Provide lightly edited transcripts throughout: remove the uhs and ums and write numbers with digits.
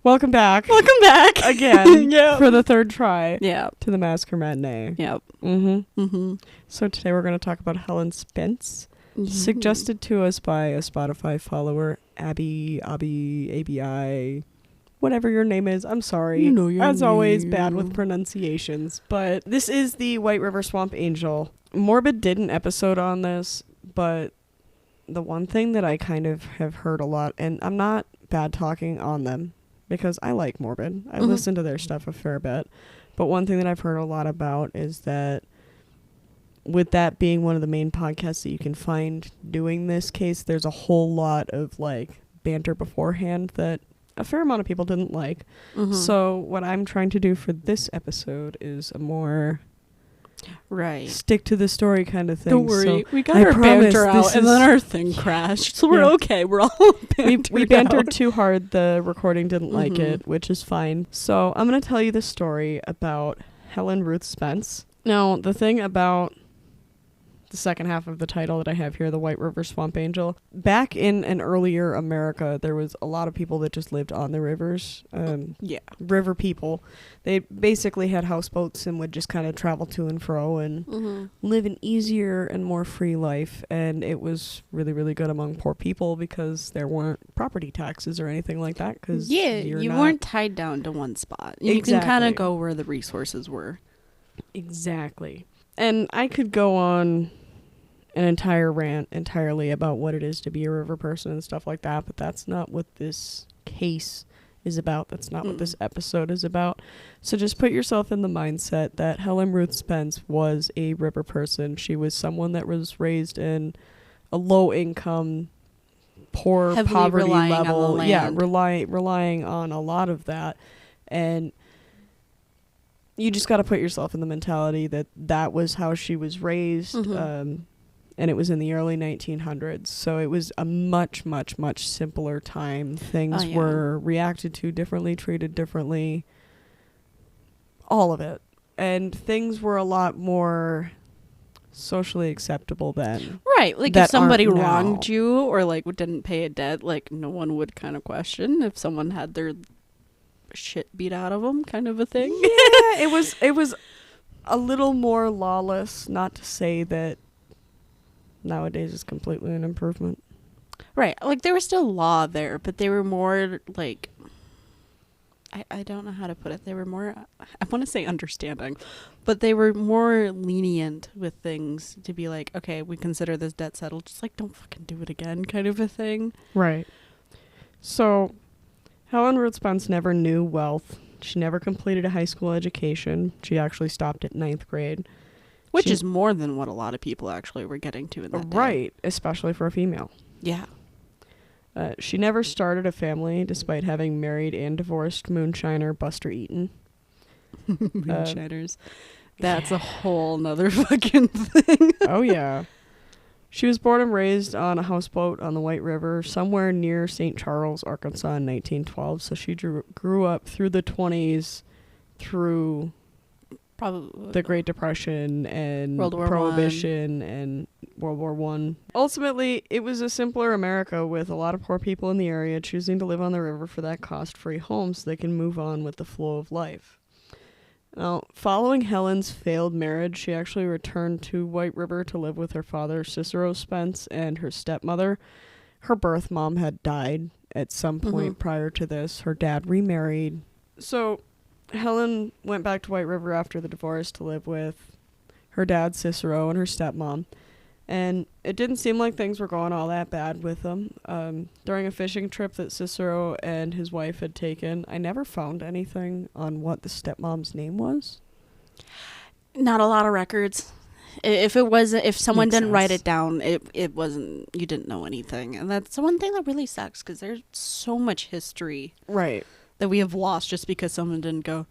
Welcome back. Welcome back. Again. Yep. For the third try. Yeah. To the Massacre Matinee. Yep. Mm-hmm. Mm-hmm. So today we're going to talk about Helen Spence. Mm-hmm. Suggested to us by a Spotify follower, Abby, ABI, whatever your name is. I'm sorry. You know your As always, name. bad with pronunciations. But this is the White River Swamp Angel. Morbid did an episode on this, but the one thing that I kind of have heard a lot, and I'm not bad talking on them, because I like Morbid. I listen to their stuff a fair bit. But one thing that I've heard a lot about is that with that being one of the main podcasts that you can find doing this case, there's a whole lot of like banter beforehand that a fair amount of people didn't like. Mm-hmm. So what I'm trying to do for this episode is a more stick to the story kind of thing. Don't worry, So we got I our promise banter out, this and is- then our thing crashed. So we're Yeah. okay. We're all bantered we bantered out. too hard. The recording didn't like Mhm. it, which is fine. So I'm going to tell you the story about Helen Ruth Spence. Now, the thing about the second half of the title that I have here, the White River Swamp Angel, back in an earlier America, there was a lot of people that just lived on the rivers. Yeah. River people. They basically had houseboats and would just kind of travel to and fro and live an easier and more free life. And it was really, really good among poor people because there weren't property taxes or anything like that. Cause You weren't tied down to one spot. You can kind of go where the resources were. Exactly. And I could go on an entire rant entirely about what it is to be a river person and stuff like that, but that's not what this case is about. That's not what this episode is about. So just put yourself in the mindset that Helen Ruth Spence was a river person. She was someone that was raised in a low income, poor Heavily poverty relying on the level. land. Yeah, relying on a lot of that. And you just got to put yourself in the mentality that that was how she was raised. And it was in the early 1900s. So it was a much, much, much simpler time. Things were reacted to differently, treated differently. All of it. And things were a lot more socially acceptable then. Right. Like if somebody wronged you or like didn't pay a debt, like no one would kind of question if someone had their shit beat out of them, kind of a thing. Yeah, it was a little more lawless, not to say that nowadays is completely an improvement. Right. Like there was still law there, but they were more like, I don't know how to put it. They were more, I want to say understanding, but they were more lenient with things to be like, okay, we consider this debt settled. Just like, don't fucking do it again, kind of a thing. Right. So Helen Ruth Spence never knew wealth. She never completed a high school education. She actually stopped at 9th grade. Which is more than what a lot of people actually were getting to in that day. Right, especially for a female. Yeah. She never started a family, despite having married and divorced moonshiner Buster Eaton. Moonshiners. That's a whole nother fucking thing. Oh, yeah. She was born and raised on a houseboat on the White River, somewhere near St. Charles, Arkansas in 1912. So she grew up through the 20s, through Probably the Great Depression and World War Prohibition and World War I. Ultimately, it was a simpler America with a lot of poor people in the area choosing to live on the river for that cost-free home so they can move on with the flow of life. Now, following Helen's failed marriage, she actually returned to White River to live with her father, Cicero Spence, and her stepmother. Her birth mom had died at some point prior to this. Her dad remarried. So Helen went back to White River after the divorce to live with her dad, Cicero, and her stepmom. And it didn't seem like things were going all that bad with them. During a fishing trip that Cicero and his wife had taken, I never found anything on what the stepmom's name was. not a lot of records. If someone Makes didn't write sense. it down, it wasn't, you didn't know anything. And that's the one thing that really sucks, because there's so much history Right. that we have lost just because someone didn't go,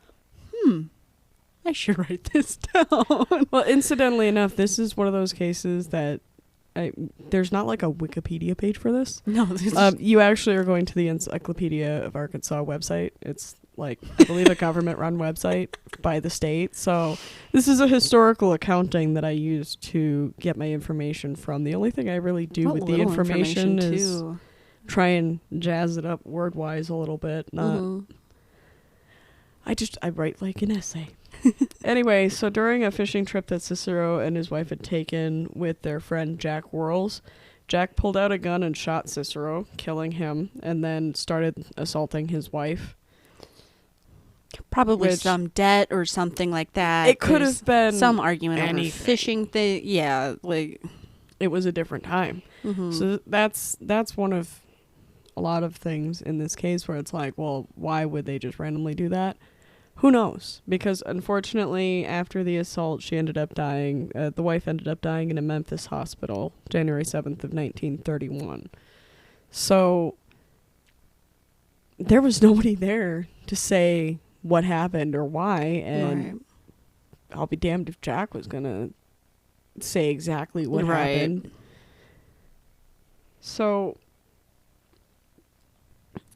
I should write this down. Well, incidentally enough, this is one of those cases that there's not like a Wikipedia page for this. No, You actually are going to the Encyclopedia of Arkansas website. It's like, I believe, a government-run website by the state. So this is a historical accounting that I use to get my information from. The only thing I really do with the information is try and jazz it up word-wise a little bit, not I write like an essay. Anyway, so during a fishing trip that Cicero and his wife had taken with their friend Jack Worrells, Jack pulled out a gun and shot Cicero, killing him, and then started assaulting his wife. Probably some debt or something like that. It could have been some argument anything. over fishing thing. Yeah, like it was a different time. Mm-hmm. So that's one of a lot of things in this case where it's like, well, why would they just randomly do that? Who knows? Because unfortunately, after the assault, she ended up dying. The wife ended up dying in a Memphis hospital, January 7th of 1931. So there was nobody there to say what happened or why, and Right. I'll be damned if Jack was gonna say exactly what happened. So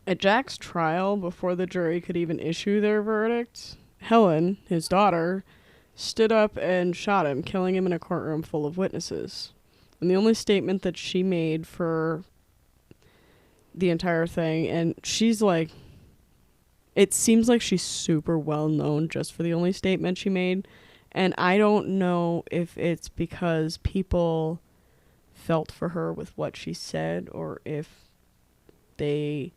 at Jack's trial, before the jury could even issue their verdict, Helen, his daughter, stood up and shot him, killing him in a courtroom full of witnesses. And the only statement that she made for the entire thing, and she's like, it seems like she's super well known just for the only statement she made. And I don't know if it's because people felt for her with what she said or if they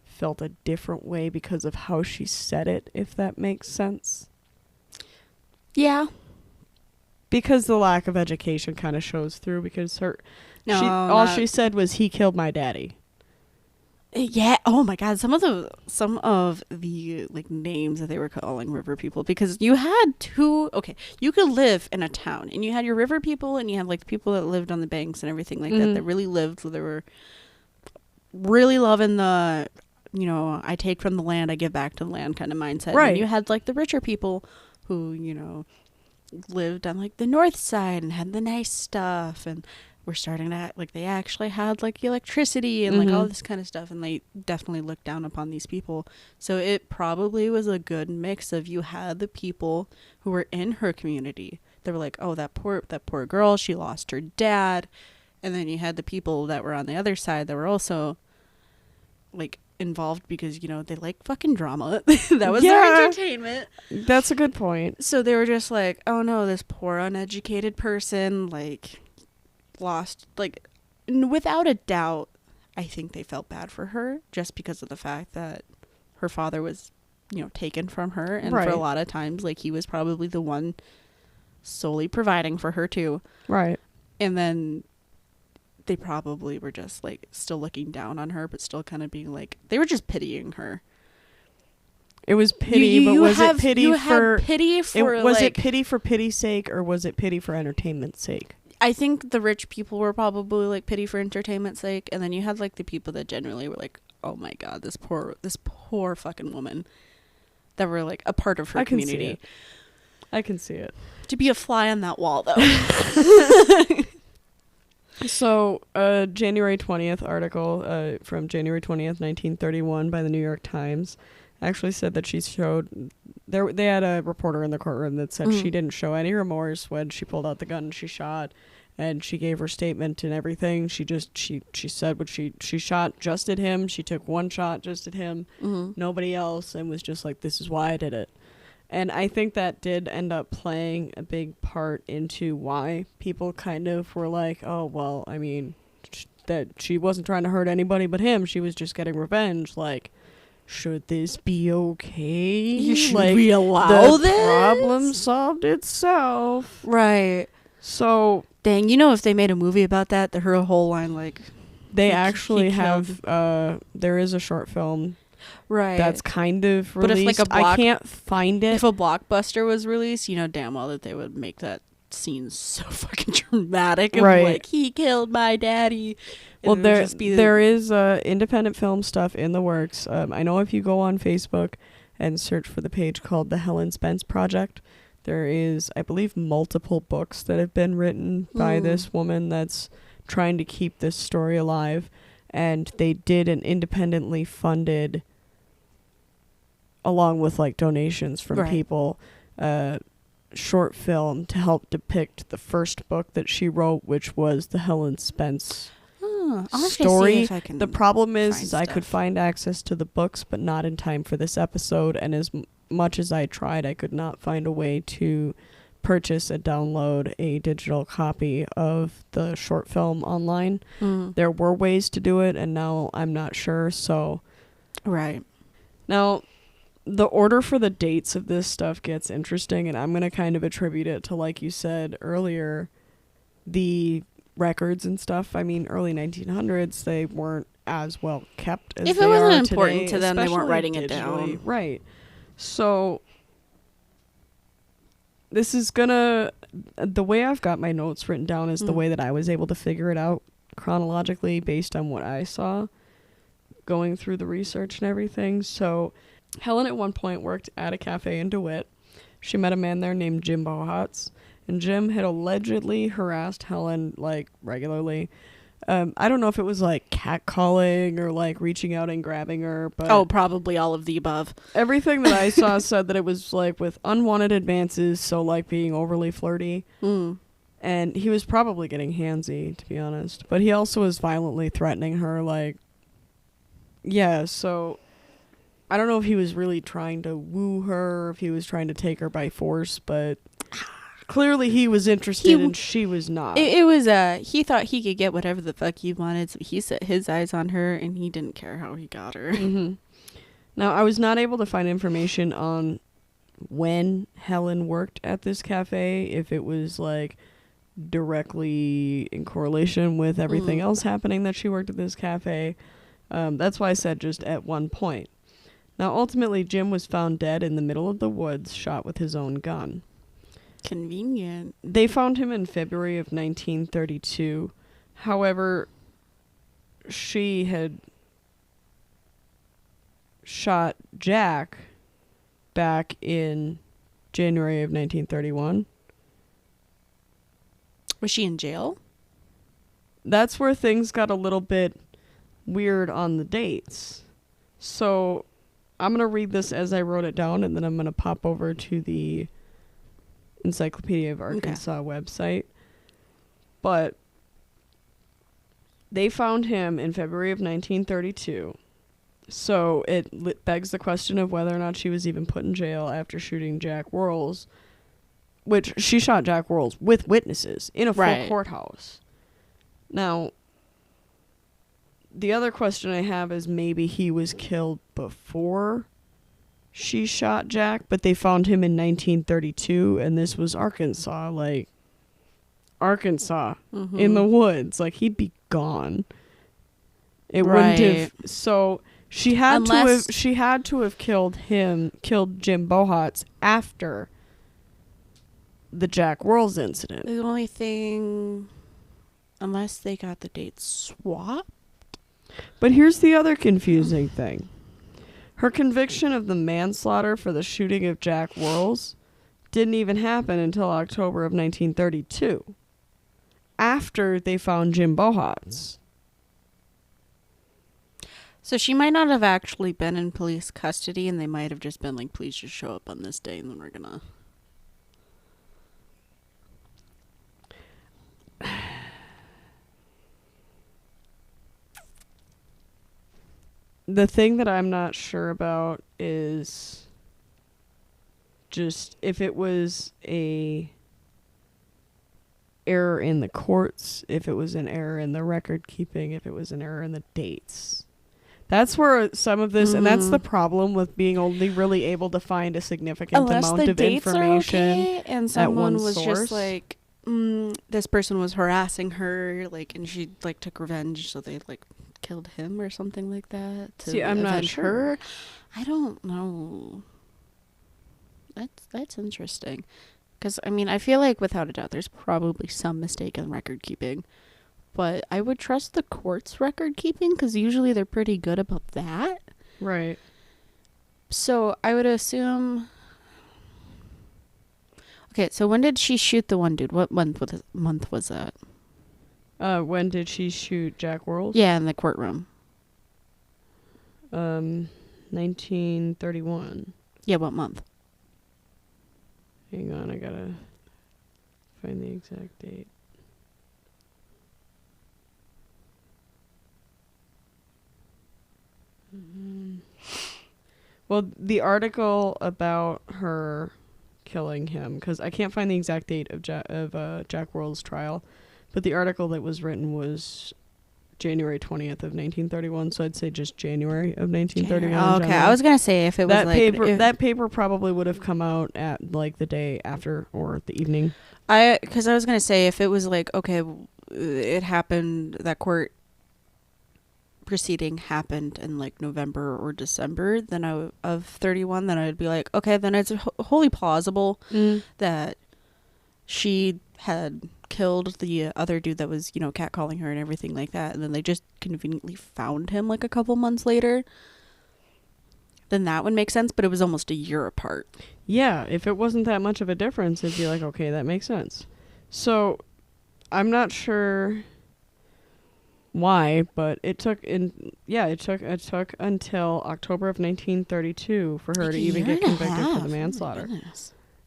felt a different way because of how she said it, if that makes sense. Yeah. Because the lack of education kind of shows through, because No, she said was, he killed my daddy. Yeah. Oh my God. Some of the like names that they were calling river people, because you had you could live in a town and you had your river people and you had like the people that lived on the banks and everything like that really lived. So they were really loving the, I take from the land, I give back to the land kind of mindset. Right. And you had like the richer people who, lived on like the north side and had the nice stuff and were starting to like they actually had like electricity and like all this kind of stuff, and they definitely looked down upon these people. So it probably was a good mix of, you had the people who were in her community that were like, oh, that poor girl, she lost her dad, and then you had the people that were on the other side that were also like involved because they like fucking drama. That was their entertainment. That's a good point. So they were just like, oh no, this poor uneducated person like lost, like, without a doubt, I think they felt bad for her just because of the fact that her father was taken from her, and for a lot of times like he was probably the one solely providing for her too, right? And then they probably were just like still looking down on her, but still kind of being like, they were just pitying her. It was pity, but was it pity for was it pity for pity's sake, or was it pity for entertainment's sake? I think the rich people were probably like pity for entertainment's sake, and then you had like the people that generally were like, oh my God, this poor fucking woman, that were like a part of her community. I can see it. To be a fly on that wall though. So, January 20th article from January 20th, 1931 by the New York Times actually said that she showed... They had a reporter in the courtroom that said she didn't show any remorse when she pulled out the gun and she shot, and she gave her statement and everything. She said what she shot just at him. She took one shot just at him, nobody else, and was just like, this is why I did it. And I think that did end up playing a big part into why people kind of were like, oh, well, I mean, that she wasn't trying to hurt anybody but him. She was just getting revenge. Like, should this be okay? Should like, we allow the this? problem solved itself. Right. So... Dang, if they made a movie about that, her whole line, like... They actually have... there is a short film... Right. That's kind of released. But if I can't find it. If a blockbuster was released, damn well that they would make that scene so fucking dramatic. Of like, he killed my daddy. Well, there is independent film stuff in the works. I know if you go on Facebook and search for the page called the Helen Spence Project, there is, I believe, multiple books that have been written by this woman that's trying to keep this story alive. And they did an independently funded, along with like donations from people, short film to help depict the first book that she wrote, which was the Helen Spence story. The problem is I could find access to the books, but not in time for this episode. And as much as I tried, I could not find a way to purchase and download a digital copy of the short film online. There were ways to do it, and now I'm not sure. So, right now the order for the dates of this stuff gets interesting, and I'm going to kind of attribute it to, like you said earlier, the records and stuff. I mean, early 1900s, they weren't as well kept as if they it wasn't are important today, to them, they weren't especially writing it digitally. down. Right. So this is gonna, the way I've got my notes written down is the way that I was able to figure it out chronologically based on what I saw going through the research and everything. So Helen at one point worked at a cafe in DeWitt. She met a man there named Jim Bohatz, and Jim had allegedly harassed Helen like regularly. I don't know if it was like catcalling or like reaching out and grabbing her, but probably all of the above. everything that I saw said that it was like with unwanted advances, so like being overly flirty. And he was probably getting handsy, to be honest. But he also was violently threatening her, like, yeah, so I don't know if he was really trying to woo her, or if he was trying to take her by force, but clearly he was interested and she was not. It was, he thought he could get whatever the fuck he wanted, so he set his eyes on her, and he didn't care how he got her. Now, I was not able to find information on when Helen worked at this cafe, if it was, like, directly in correlation with everything else happening that she worked at this cafe. That's why I said just at one point. Now, ultimately, Jim was found dead in the middle of the woods, shot with his own gun. Convenient. They found him in February of 1932. However, she had shot Jack back in January of 1931. Was she in jail? That's where things got a little bit weird on the dates. So I'm going to read this as I wrote it down, and then I'm going to pop over to the Encyclopedia of Arkansas website. But they found him in February of 1932. So it begs the question of whether or not she was even put in jail after shooting Jack Worrells, which she shot Jack Worrells with witnesses in a full courthouse. Now, the other question I have is maybe he was killed before she shot Jack, but they found him in 1932, and this was Arkansas, like, Arkansas, in the woods. Like, he'd be gone. It wouldn't have... So, she had to have killed Jim Bohatz after the Jack Worrells incident. The only thing... Unless they got the dates swapped? But here's the other confusing thing. Her conviction of the manslaughter for the shooting of Jack Worrells didn't even happen until October of 1932, after they found Jim Bohatz. So she might not have actually been in police custody, and they might have just been like, please just show up on this day, and then we're gonna... The thing that I'm not sure about is just if it was a error in the courts, if it was an error in the record keeping, if it was an error in the dates. That's where some of this, and that's the problem with being only really able to find a significant amount of information. Okay, and someone was just like, this person was harassing her, like, and she like took revenge, so they like killed him or something like that to See, I'm not sure. her. I don't know. That's interesting, because I mean, I feel like without a doubt there's probably some mistake in record keeping, but I would trust the court's record keeping because usually they're pretty good about that. Right. So I would assume. Okay, so when did she shoot the one dude? What month was that? When did she shoot Jack Worrells? Yeah, in the courtroom. 1931. Yeah, what month? Hang on, I gotta find the exact date. Well, the article about her killing him, because I can't find the exact date of Jack Worrell's trial, but the article that was written was January 20th of 1931, so I'd say just January of 1931. Oh, okay, I was gonna say if it was that paper probably would have come out at like the day after or the evening. Because I was gonna say if it was like, okay, it happened, that court proceeding happened in like November or December of 31, then I'd be like, okay, then it's wholly plausible that she had killed the other dude that was, catcalling her and everything like that, and then they just conveniently found him like a couple months later. Then that would make sense, but it was almost a year apart. Yeah, if it wasn't that much of a difference, it'd be like, okay, that makes sense. So I'm not sure why, but it took until October of 1932 for her to even get convicted for the manslaughter.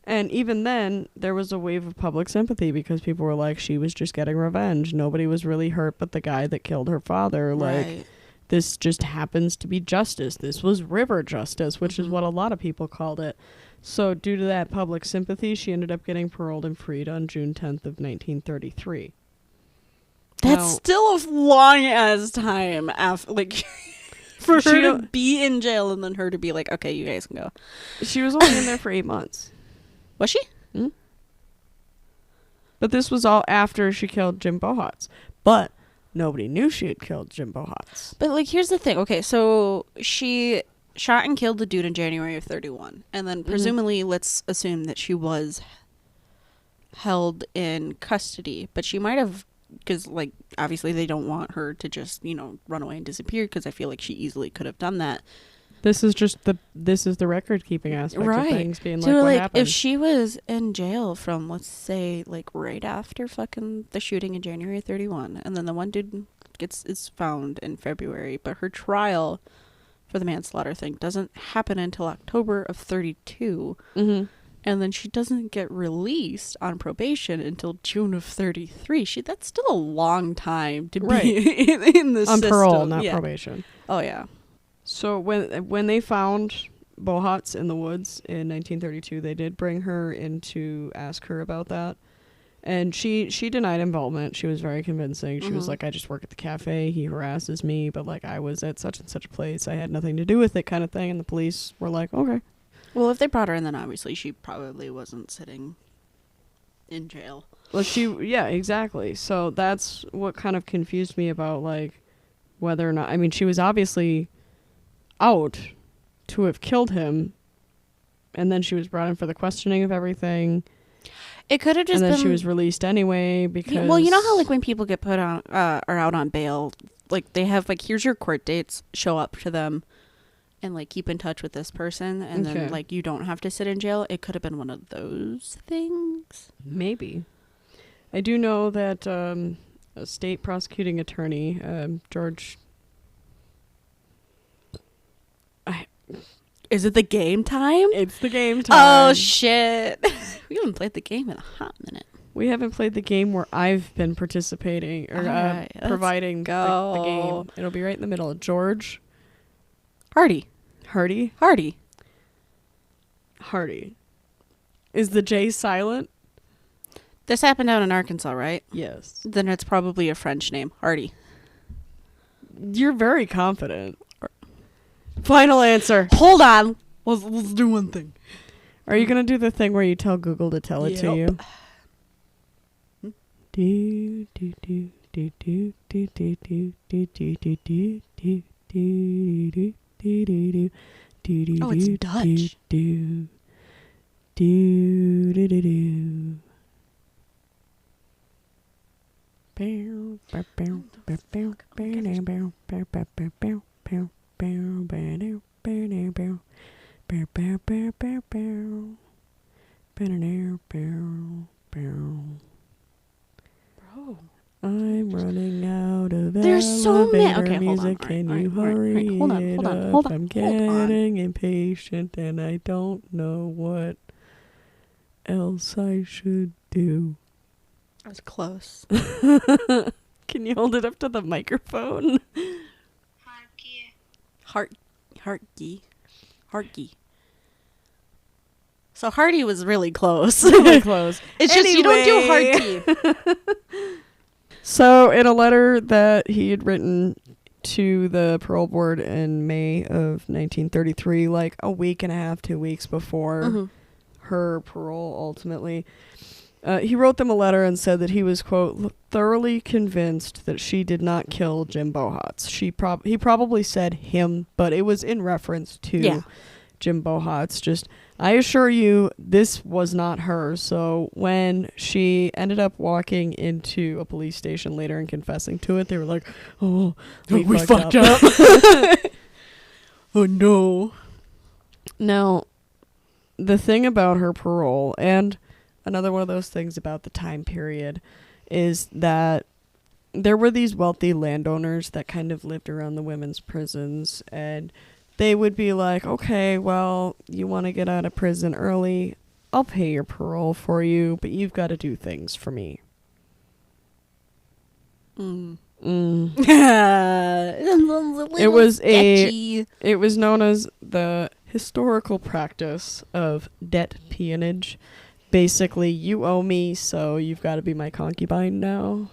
And even then, there was a wave of public sympathy because people were like, she was just getting revenge. Nobody was really hurt but the guy that killed her father. Like, this just happens to be justice. This was river justice, which is what a lot of people called it. So due to that public sympathy, she ended up getting paroled and freed on June 10th of 1933. That's still a long ass time after, like, for her to be in jail and then her to be like, okay, you guys can go. She was only in there for 8 months. Was she? Mm-hmm. But this was all after she killed Jim Bohatz. But nobody knew she had killed Jim Bohatz. But, like, here's the thing. Okay, so she shot and killed the dude in January of 31. And then presumably, let's assume that she was held in custody. But she might have, because, like, obviously they don't want her to just, run away and disappear, because I feel like she easily could have done that. This is the record keeping aspect of things, being so, like, what like, happened? if she was in jail from, let's say, like, right after fucking the shooting in January 31, and then the one dude is found in February, but her trial for the manslaughter thing doesn't happen until October of 32, and then she doesn't get released on probation until June of 33. That's still a long time to be in the system. On parole, not probation. Oh, yeah. So when they found Bohatz in the woods in 1932, they did bring her in to ask her about that. And she denied involvement. She was very convincing. She was like, I just work at the cafe. He harasses me. But, like, I was at such and such a place. I had nothing to do with it, kind of thing. And the police were like, okay. Well, if they brought her in, then obviously she probably wasn't sitting in jail. Well, yeah, exactly. So that's what kind of confused me about, like, whether or not... I mean, she was obviously out to have killed him, and then she was brought in for the questioning of everything. It could have just been... And then she was released anyway because... Yeah, well, you know how, like, when people get put on or out on bail, like, they have, like, here's your court dates, show up to them, and, like, keep in touch with this person, and then, like, you don't have to sit in jail. It could have been one of those things. Maybe. I do know that a state prosecuting attorney, George... Is it the game time? It's the game time. Oh, shit. We haven't played the game in a hot minute. We haven't played the game where I've been participating or providing the game. It'll be right in the middle. George Hardy. Is the J silent? This happened out in Arkansas, right? Yes. Then it's probably a French name. Hardy. You're very confident. Final answer. Hold on. Let's do one thing. Are you going to do the thing where you tell Google to tell it to you? Oh, it's Dutch. Bro, I'm running out of there's so many music. Can you hurry? Hold on. I'm getting impatient and I don't know what else I should do. I was close. Can you hold it up to the microphone? Harky. Hardy. So Hardy was really close. Really close. It's just you don't do Hardy. So in a letter that he had written to the parole board in May of 1933, like a week and a half, 2 weeks before her parole ultimately, he wrote them a letter and said that he was, quote, thoroughly convinced that she did not kill Jim Bohatz. He probably said him, but it was in reference to Jim Bohatz. Just, I assure you, this was not her. So when she ended up walking into a police station later and confessing to it, they were like, oh, we fucked up. Oh, no. Now, the thing about her parole, and another one of those things about the time period, is that there were these wealthy landowners that kind of lived around the women's prisons, and they would be like, okay, well, you want to get out of prison early, I'll pay your parole for you, but you've got to do things for me. It was known as the historical practice of debt peonage. Basically, you owe me, so you've got to be my concubine now.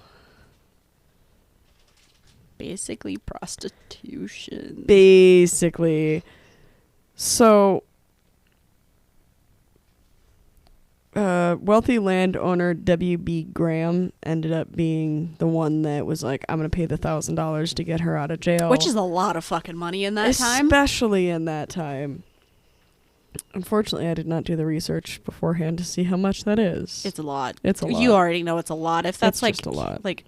Basically prostitution. Basically. So, wealthy landowner W.B. Graham ended up being the one that was like, I'm going to pay the $1,000 to get her out of jail. Which is a lot of fucking money in that time. Especially in that time. Unfortunately, I did not do the research beforehand to see how much that is. It's a lot. It's a lot. You already know it's a lot. If that's just a lot. Like,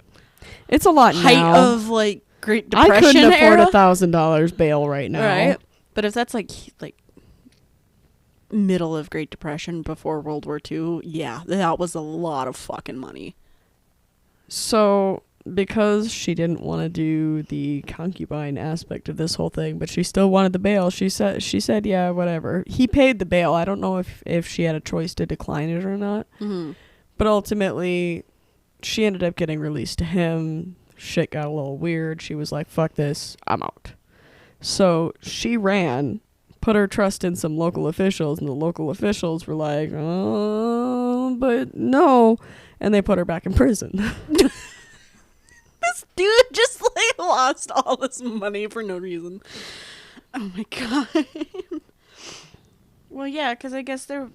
it's a lot height now. of like Great Depression I couldn't afford era. $1,000 bail right now. Right. But if that's like middle of Great Depression before World War II, yeah, that was a lot of fucking money. So, because she didn't want to do the concubine aspect of this whole thing, but she still wanted the bail, she said, yeah, whatever. He paid the bail. I don't know if she had a choice to decline it or not. Mm-hmm. But ultimately, she ended up getting released to him. Shit got a little weird. She was like, fuck this, I'm out. So she ran, put her trust in some local officials, and the local officials were like, oh, but no. And they put her back in prison. This dude just like lost all this money for no reason. Oh my god. Well, yeah, because I guess there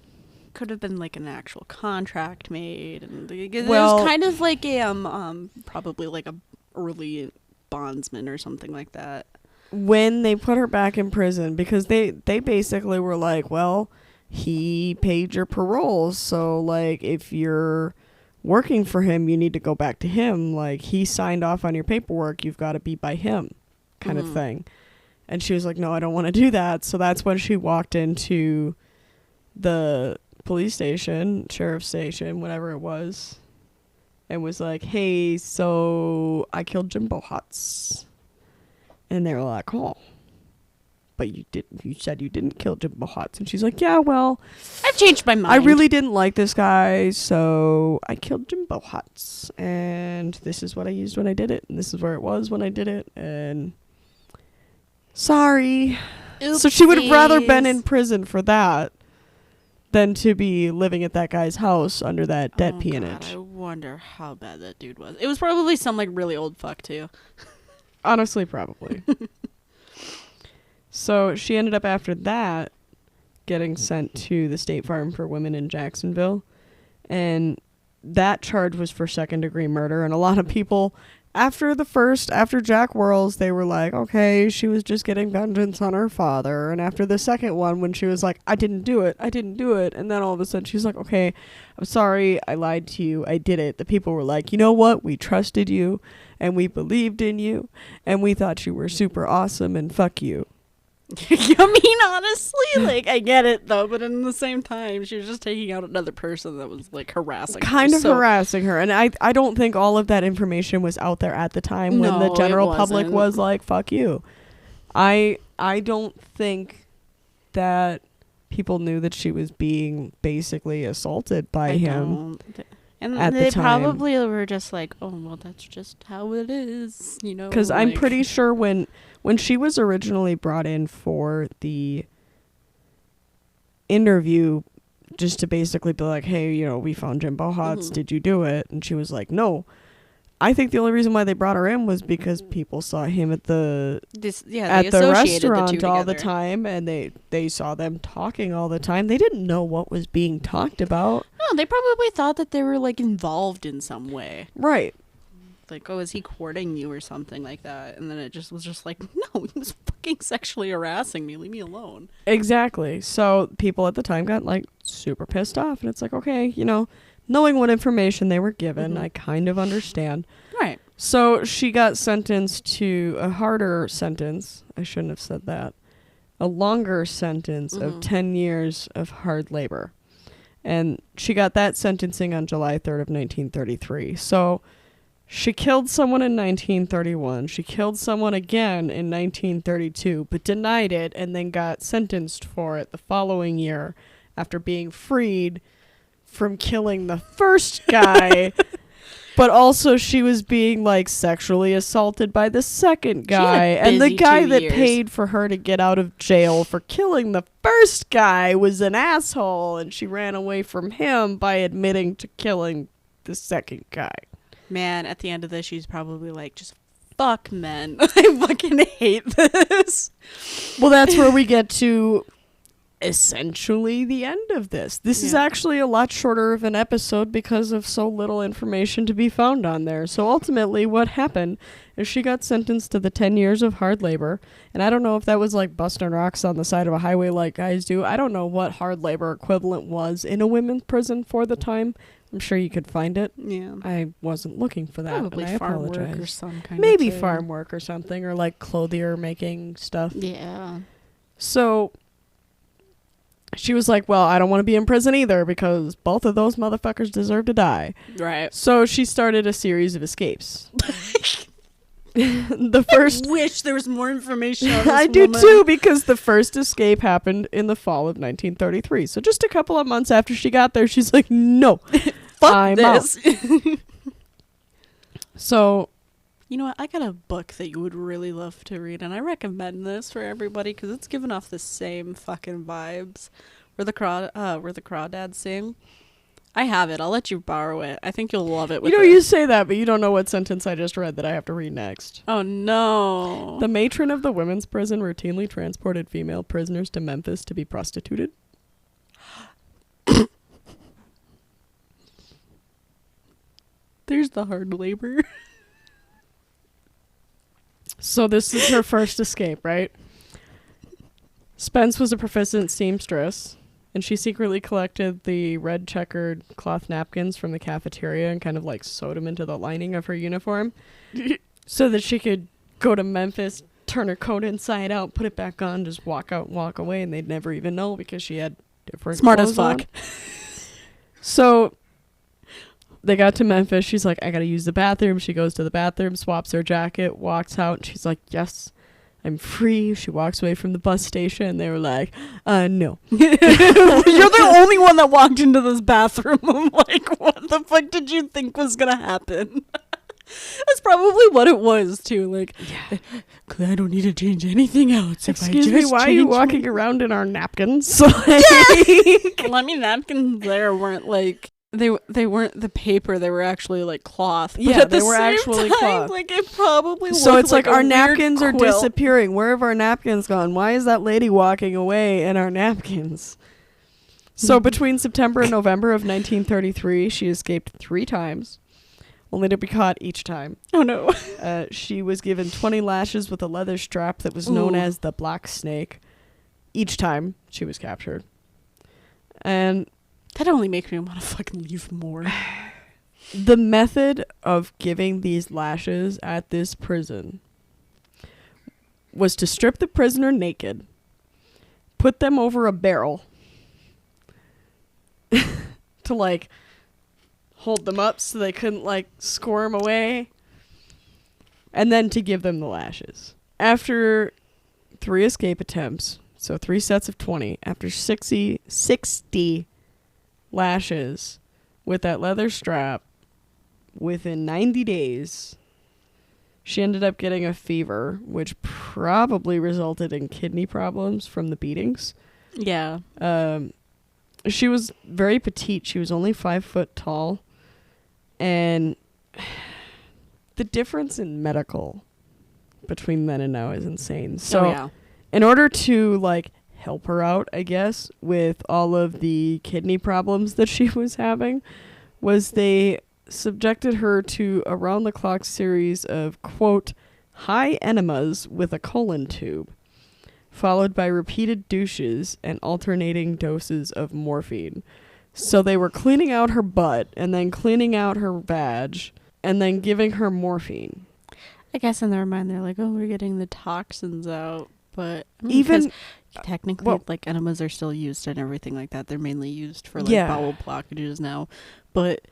could have been like an actual contract made, and it was kind of like a probably like a early bondsman or something like that. When they put her back in prison, because they basically were like, well, he paid your parole, so like if you're working for him, you need to go back to him. Like, he signed off on your paperwork, you've got to be by him, kind of thing. And she was like, no, I don't want to do that. So that's when she walked into the police station, sheriff's station, whatever it was, and was like, hey, so I killed Jim Bohatz. And they were like, oh, but you said you didn't kill Jim Bohatz. And she's like, yeah, well, I've changed my mind. I really didn't like this guy, so I killed Jim Bohatz. And this is what I used when I did it. And this is where it was when I did it. And sorry. Oopsies. So she would have rather been in prison for that than to be living at that guy's house under that debt peonage. God, I wonder how bad that dude was. It was probably some like really old fuck too. Honestly, probably. So she ended up after that getting sent to the State Farm for Women in Jacksonville. And that charge was for second-degree murder. And a lot of people, after Jack Whirls, they were like, okay, she was just getting vengeance on her father. And after the second one, when she was like, I didn't do it. And then all of a sudden she's like, okay, I'm sorry, I lied to you, I did it. The people were like, you know what? We trusted you, and we believed in you, and we thought you were super awesome, and fuck you. I mean, honestly, like, I get it, though, but in the same time, she was just taking out another person that was, like, harassing her. Harassing her. And I don't think all of that information was out there at the time when the general public was like, fuck you. I don't think that people knew that she was being basically assaulted by him. And at they the time. probably were just like, oh, well, that's just how it is, you know? Because I'm pretty sure when she was originally brought in for the interview just to basically be like, hey, you know, we found Jimbo Hotz. Mhm. Did you do it? And she was like, no. I think the only reason why they brought her in was because people saw him at the restaurant all the time, and they saw them talking all the time. They didn't know what was being talked about. No, they probably thought that they were like involved in some way. Right. Like, oh, is he courting you or something like that? And then it just was just like, no, he was fucking sexually harassing me. Leave me alone. Exactly. So people at the time got like super pissed off, and it's like, okay, you know, knowing what information they were given, I kind of understand. Right. So she got sentenced to a harder sentence. I shouldn't have said that. A longer sentence of 10 years of hard labor. And she got that sentencing on July 3rd of 1933. So she killed someone in 1931. She killed someone again in 1932, but denied it and then got sentenced for it the following year after being freed from killing the first guy. But also she was being like sexually assaulted by the second guy. And the guy that paid for her to get out of jail for killing the first guy was an asshole, and she ran away from him by admitting to killing the second guy. Man, at the end of this, she's probably like, just fuck men. I fucking hate this. Well, that's where we get to essentially the end of this. This is actually a lot shorter of an episode because of so little information to be found on there. So ultimately what happened is she got sentenced to the 10 years of hard labor. And I don't know if that was like busting rocks on the side of a highway like guys do. I don't know what hard labor equivalent was in a women's prison for the time. I'm sure you could find it. Yeah. I wasn't looking for that. Probably and I farm apologize. work or some kind Maybe of thing. farm work or something, or like clothier making stuff. Yeah. So she was like, well, I don't want to be in prison either because both of those motherfuckers deserve to die. Right. So she started a series of escapes. The first... I wish there was more information on this I do woman. too, because the first escape happened in the fall of 1933. So just a couple of months after she got there, she's like, no, Fuck I'm this. out. So... You know what? I got a book that you would really love to read, and I recommend this for everybody because it's giving off the same fucking vibes. Where the crawdads sing. I have it. I'll let you borrow it. I think you'll love it. You say that, but you don't know what sentence I just read that I have to read next. Oh no! The matron of the women's prison routinely transported female prisoners to Memphis to be prostituted. There's the hard labor. So this is her first escape, right? Spence was a proficient seamstress, and she secretly collected the red checkered cloth napkins from the cafeteria and kind of like sewed them into the lining of her uniform so that she could go to Memphis, turn her coat inside out, put it back on, just walk out and walk away, and they'd never even know because she had different Smart as clothes fuck. on. So they got to Memphis. She's like, I gotta use the bathroom. She goes to the bathroom, swaps her jacket, walks out, and she's like, yes, I'm free. She walks away from the bus station. They were like, no. You're the only one that walked into this bathroom. I'm like, what the fuck did you think was gonna happen? That's probably what it was too. Like, I don't need to change anything else. Excuse me, why are you walking around in our napkins? Well, I mean, napkins there weren't like they weren't the paper. They were actually like cloth. But Yeah, at they the were same actually time, cloth. Like it probably. So looked it's like a our weird napkins are quilt. disappearing. Where have our napkins gone? Why is that lady walking away in our napkins? So between September and November of 1933, she escaped 3 times, only to be caught each time. Oh no. She was given 20 lashes with a leather strap that was known as the Black Snake each time she was captured. And That only makes me want to fucking leave more. the method of giving these lashes at this prison was to strip the prisoner naked, put them over a barrel to like hold them up so they couldn't like squirm away, and then to give them the lashes. After 3 escape attempts, so 3 sets of 20, after 60 lashes with that leather strap, within 90 days, she ended up getting a fever, which probably resulted in kidney problems from the beatings. Yeah. She was very petite. She was only 5 foot tall. And the difference in medical between then and now is insane. So in order to like help her out, I guess, with all of the kidney problems that she was having, was they subjected her to a round-the-clock series of, quote, high enemas with a colon tube, followed by repeated douches and alternating doses of morphine. So they were cleaning out her butt and then cleaning out her vag and then giving her morphine. I guess in their mind they're like, oh, we're getting the toxins out. But I mean, even technically, like, enemas are still used and everything like that. They're mainly used for like bowel blockages now. But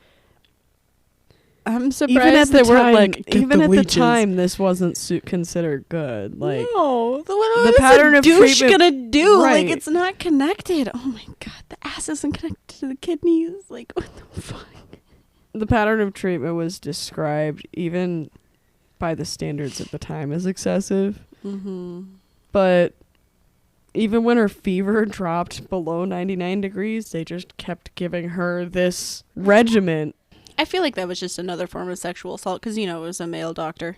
I'm surprised even at the time this wasn't considered good. Like, no, the pattern of douche treatment gonna do? Right. Like, it's not connected. Oh my god, the ass isn't connected to the kidneys. Like, what the fuck? The pattern of treatment was described even by the standards at the time as excessive. Mm-hmm. But even when her fever dropped below 99 degrees, they just kept giving her this regimen. I feel like that was just another form of sexual assault because, it was a male doctor.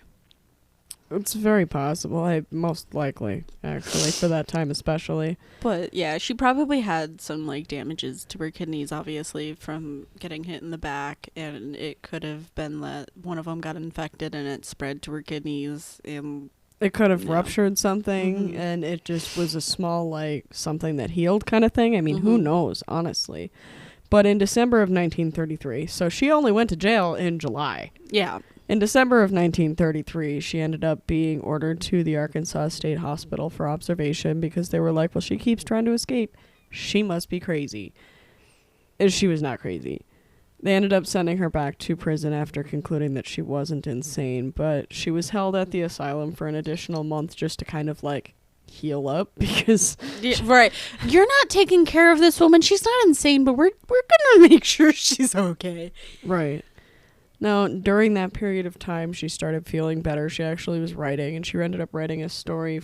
It's very possible. Most likely, actually, for that time especially. But, yeah, she probably had some, like, damages to her kidneys, obviously, from getting hit in the back. And it could have been that one of them got infected and it spread to her kidneys. And it could have ruptured something, and it just was a small, like, something that healed kind of thing. I mean, who knows, honestly. But in December of 1933, so she only went to jail in July. Yeah. In December of 1933, she ended up being ordered to the Arkansas State Hospital for observation because they were like, well, she keeps trying to escape. She must be crazy. And she was not crazy. They ended up sending her back to prison after concluding that she wasn't insane, but she was held at the asylum for an additional month just to kind of, like, heal up because... right. You're not taking care of this woman. She's not insane, but we're gonna make sure she's okay. Right. Now, during that period of time, she started feeling better. She actually was writing, and she ended up writing a story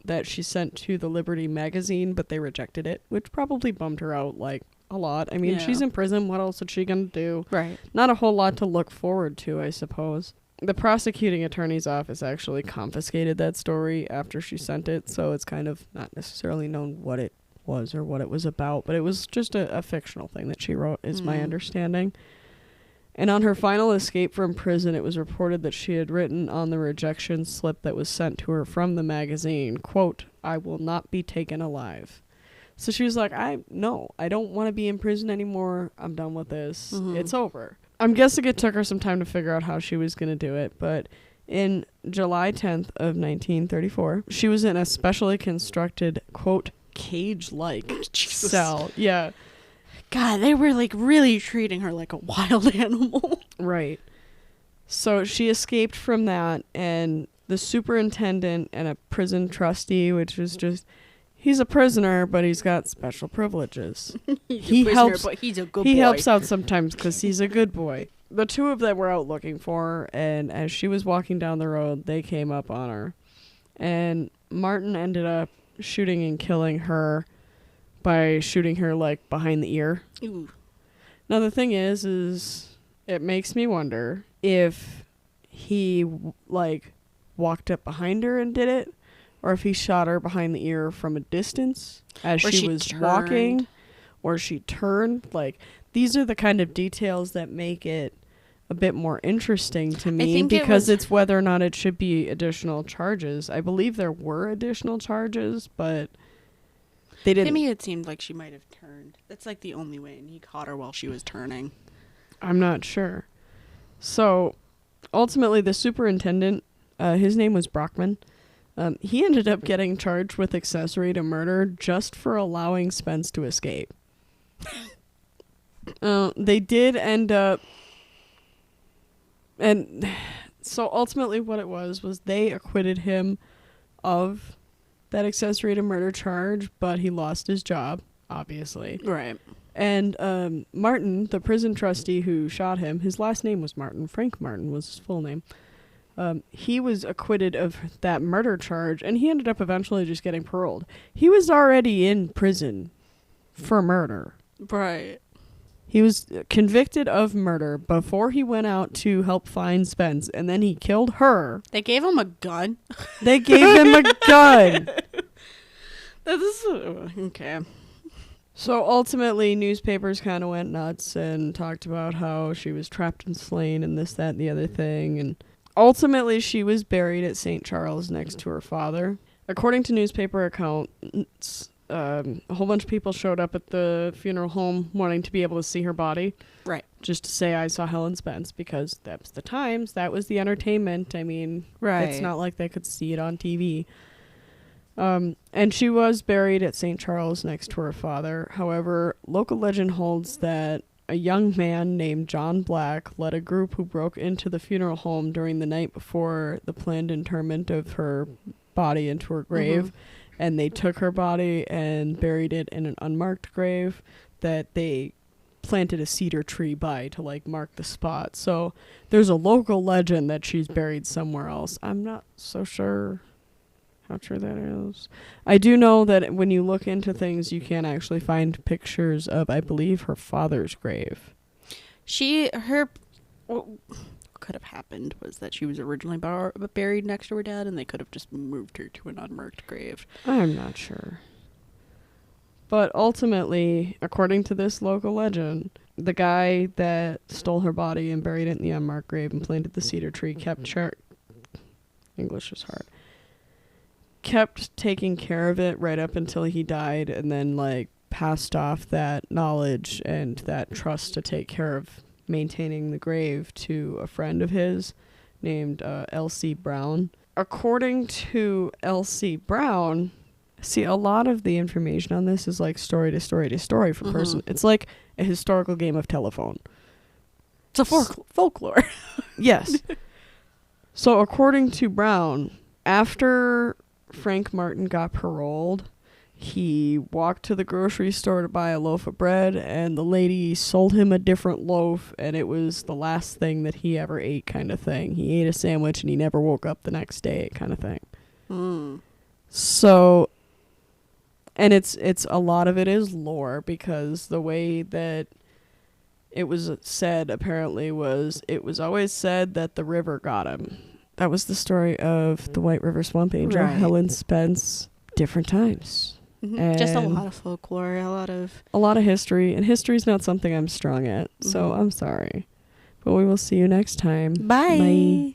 that she sent to the Liberty magazine, but they rejected it, which probably bummed her out, like, a lot. I mean, she's in prison. What else is she gonna do? Right. Not a whole lot to look forward to, I suppose. The prosecuting attorney's office actually confiscated that story after she sent it, so it's kind of not necessarily known what it was or what it was about, but it was just a fictional thing that she wrote, is my understanding. And on her final escape from prison, it was reported that she had written on the rejection slip that was sent to her from the magazine, quote, I will not be taken alive. So she was like, I don't want to be in prison anymore. I'm done with this. It's over. I'm guessing it took her some time to figure out how she was going to do it, but in July 10th of 1934, she was in a specially constructed, quote, cage-like cell. Yeah. God, they were, like, really treating her like a wild animal. Right. So she escaped from that, and the superintendent and a prison trustee, which was just... He's a prisoner, but he's got special privileges. He helps out sometimes because he's a good boy. The two of them were out looking for her, and as she was walking down the road, they came up on her. And Martin ended up shooting and killing her by shooting her, like, behind the ear. Ooh. Now, the thing is it makes me wonder if he, like, walked up behind her and did it, or if he shot her behind the ear from a distance as she was walking, or she turned. Like, these are the kind of details that make it a bit more interesting to me, because it's whether or not it should be additional charges. I believe there were additional charges, but they didn't. To me, it seemed like she might have turned. That's like the only way, and he caught her while she was turning. I'm not sure. So, ultimately, the superintendent, his name was Brockman. He ended up getting charged with accessory to murder just for allowing Spence to escape. They did end up... And so ultimately what it was they acquitted him of that accessory to murder charge, but he lost his job, obviously. Right. And Martin, the prison trustee who shot him, his last name was Martin. Frank Martin was his full name. He was acquitted of that murder charge, and he ended up eventually just getting paroled. He was already in prison for murder. Right. He was convicted of murder before he went out to help find Spence, and then he killed her. They gave him a gun. They gave him a gun. This is okay. So ultimately, newspapers kind of went nuts and talked about how she was trapped and slain and this, that, and the other thing. And ultimately, she was buried at St. Charles next to her father. According to newspaper accounts, a whole bunch of people showed up at the funeral home wanting to be able to see her body. Right. Just to say I saw Helen Spence, because that's the times. That was the entertainment. I mean, Right. It's not like they could see it on TV. And she was buried at St. Charles next to her father. However, local legend holds that a young man named John Black led a group who broke into the funeral home during the night before the planned interment of her body into her grave. And they took her body and buried it in an unmarked grave that they planted a cedar tree by to, like, mark the spot. So there's a local legend that she's buried somewhere else. I'm not so sure how true that is. I do know that when you look into things, you can actually find pictures of, I believe, her father's grave. What could have happened was that she was originally buried next to her dad, and they could have just moved her to an unmarked grave. I'm not sure. But ultimately, according to this local legend, the guy that stole her body and buried it in the unmarked grave and planted the cedar tree English is hard. Kept taking care of it right up until he died, and then, like, passed off that knowledge and that trust to take care of maintaining the grave to a friend of his named L.C. Brown. According to L.C. Brown, see, a lot of the information on this is like story to story to story for person. It's like a historical game of telephone. It's a folklore. Yes. So according to Brown, after Frank Martin got paroled, he walked to the grocery store to buy a loaf of bread, and the lady sold him a different loaf, and it was the last thing that he ever ate, kind of thing. He ate a sandwich and he never woke up the next day, kind of thing. So, and it's a lot of it is lore, because the way that it was said apparently was, it was always said that the river got him. That was the story of the White River Swamp Angel, Right. Helen Spence, different times. Just a And lot of folklore, a lot of history, and history's not something I'm strong at, so I'm sorry. But we will see you next time. Bye.